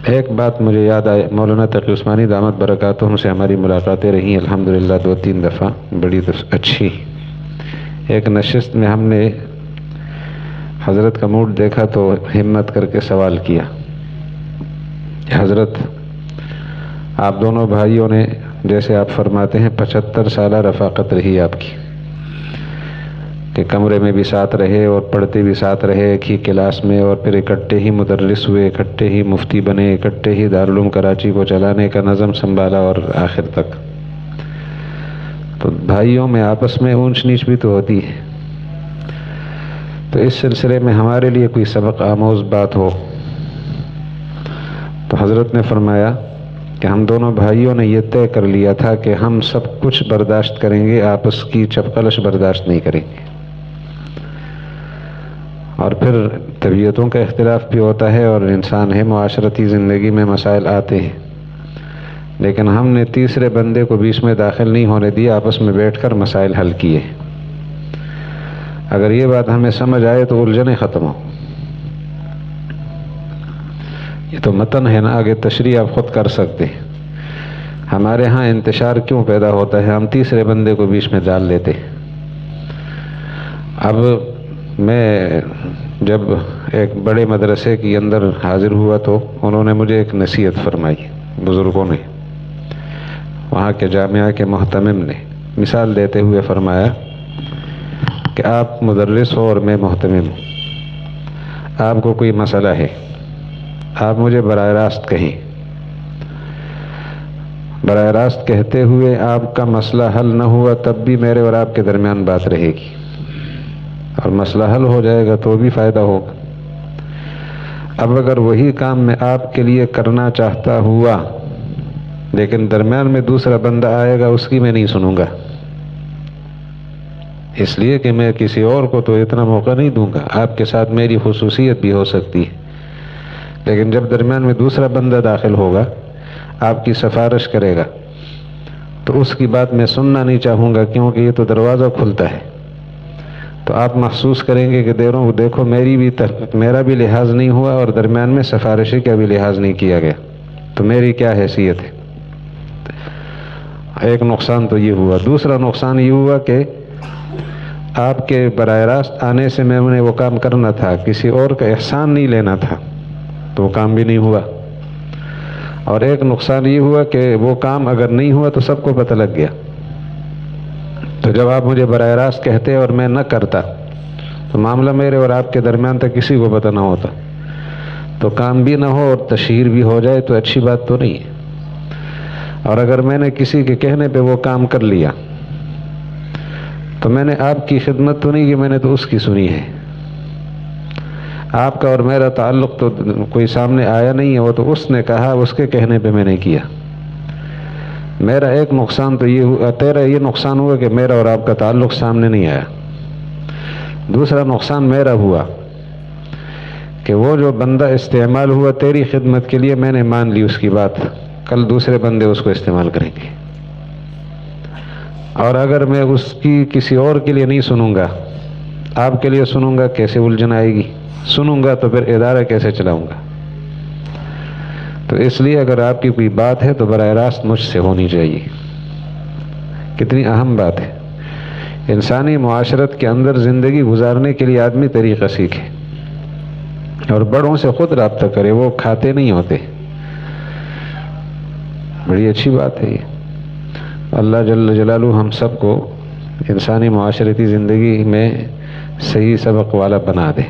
ایک بات مجھے یاد آئی، مولانا تقی عثمانی دامت برکاتہم سے ہماری ملاقاتیں رہی الحمدللہ 2-3 دفعہ، بڑی اچھی۔ ایک نشست میں ہم نے حضرت کا موڈ دیکھا تو ہمت کر کے سوال کیا، حضرت آپ دونوں بھائیوں نے جیسے آپ فرماتے ہیں 75 سالہ رفاقت رہی آپ کی، کہ کمرے میں بھی ساتھ رہے اور پڑھتے بھی ساتھ رہے ایک ہی کلاس میں، اور پھر اکٹھے ہی مدرس ہوئے، اکٹھے ہی مفتی بنے، اکٹھے ہی دارالعلوم کراچی کو چلانے کا نظم سنبھالا اور آخر تک۔ تو بھائیوں میں آپس میں اونچ نیچ بھی تو ہوتی ہے، تو اس سلسلے میں ہمارے لیے کوئی سبق آموز بات ہو۔ تو حضرت نے فرمایا کہ ہم دونوں بھائیوں نے یہ طے کر لیا تھا کہ ہم سب کچھ برداشت کریں گے، آپس کی چپقلش برداشت نہیں کریں گے۔ اور پھر طبیعتوں کا اختلاف بھی ہوتا ہے اور انسان ہے، معاشرتی زندگی میں مسائل آتے ہیں، لیکن ہم نے تیسرے بندے کو بیچ میں داخل نہیں ہونے دیا، آپس میں بیٹھ کر مسائل حل کیے۔ اگر یہ بات ہمیں سمجھ آئے تو الجھنیں ختم ہو۔ یہ تو متن ہے نا، آگے تشریح آپ خود کر سکتے ہیں۔ ہمارے ہاں انتشار کیوں پیدا ہوتا ہے؟ ہم تیسرے بندے کو بیچ میں ڈال لیتے۔ اب میں جب ایک بڑے مدرسے کے اندر حاضر ہوا تو انہوں نے مجھے ایک نصیحت فرمائی، بزرگوں نے، وہاں کے جامعہ کے محتمم نے مثال دیتے ہوئے فرمایا کہ آپ مدرس ہو اور میں محتمم ہوں، آپ کو کوئی مسئلہ ہے، آپ مجھے براہ راست کہیں، براہ راست کہتے ہوئے آپ کا مسئلہ حل نہ ہوا تب بھی میرے اور آپ کے درمیان بات رہے گی، اور مسئلہ حل ہو جائے گا تو بھی فائدہ ہوگا۔ اب اگر وہی کام میں آپ کے لیے کرنا چاہتا ہوا لیکن درمیان میں دوسرا بندہ آئے گا، اس کی میں نہیں سنوں گا، اس لیے کہ میں کسی اور کو تو اتنا موقع نہیں دوں گا، آپ کے ساتھ میری خصوصیت بھی ہو سکتی ہے، لیکن جب درمیان میں دوسرا بندہ داخل ہوگا، آپ کی سفارش کرے گا، تو اس کی بات میں سننا نہیں چاہوں گا، کیونکہ یہ تو دروازہ کھلتا ہے۔ تو آپ محسوس کریں گے کہ دیکھو میرا بھی لحاظ نہیں ہوا اور درمیان میں سفارشی کا بھی لحاظ نہیں کیا گیا، تو میری کیا حیثیت ہے؟ ایک نقصان تو یہ ہوا۔ دوسرا نقصان یہ ہوا کہ آپ کے براہ راست آنے سے میں نے وہ کام کرنا تھا، کسی اور کا احسان نہیں لینا تھا، تو وہ کام بھی نہیں ہوا۔ اور ایک نقصان یہ ہوا کہ وہ کام اگر نہیں ہوا تو سب کو پتہ لگ گیا، تو جب آپ مجھے براہ راست کہتے اور میں نہ کرتا تو معاملہ میرے اور آپ کے درمیان تک کسی کو پتہ نہ ہوتا، تو کام بھی نہ ہو اور تشہیر بھی ہو جائے تو اچھی بات تو نہیں ہے۔ اور اگر میں نے کسی کے کہنے پہ وہ کام کر لیا تو میں نے آپ کی خدمت تو نہیں کی، میں نے تو اس کی سنی ہے۔ آپ کا اور میرا تعلق تو کوئی سامنے آیا نہیں ہے، وہ تو اس نے کہا، اس کے کہنے پہ میں نے کیا۔ میرا ایک نقصان تو یہ ہوا، تیرا یہ نقصان ہوا کہ میرا اور آپ کا تعلق سامنے نہیں آیا۔ دوسرا نقصان میرا ہوا کہ وہ جو بندہ استعمال ہوا تیری خدمت کے لیے، میں نے مان لی اس کی بات، کل دوسرے بندے اس کو استعمال کریں گے، اور اگر میں اس کی کسی اور کے لیے نہیں سنوں گا، آپ کے لیے سنوں گا، کیسے الجھن آئے گی؟ سنوں گا تو پھر ادارہ کیسے چلاؤں گا؟ تو اس لیے اگر آپ کی کوئی بات ہے تو براہ راست مجھ سے ہونی چاہیے۔ کتنی اہم بات ہے، انسانی معاشرت کے اندر زندگی گزارنے کے لیے آدمی طریقہ سیکھے اور بڑوں سے خود رابطہ کرے، وہ کھاتے نہیں ہوتے۔ بڑی اچھی بات ہے یہ۔ اللہ جل جلالہ ہم سب کو انسانی معاشرتی زندگی میں صحیح سبق والا بنا دے۔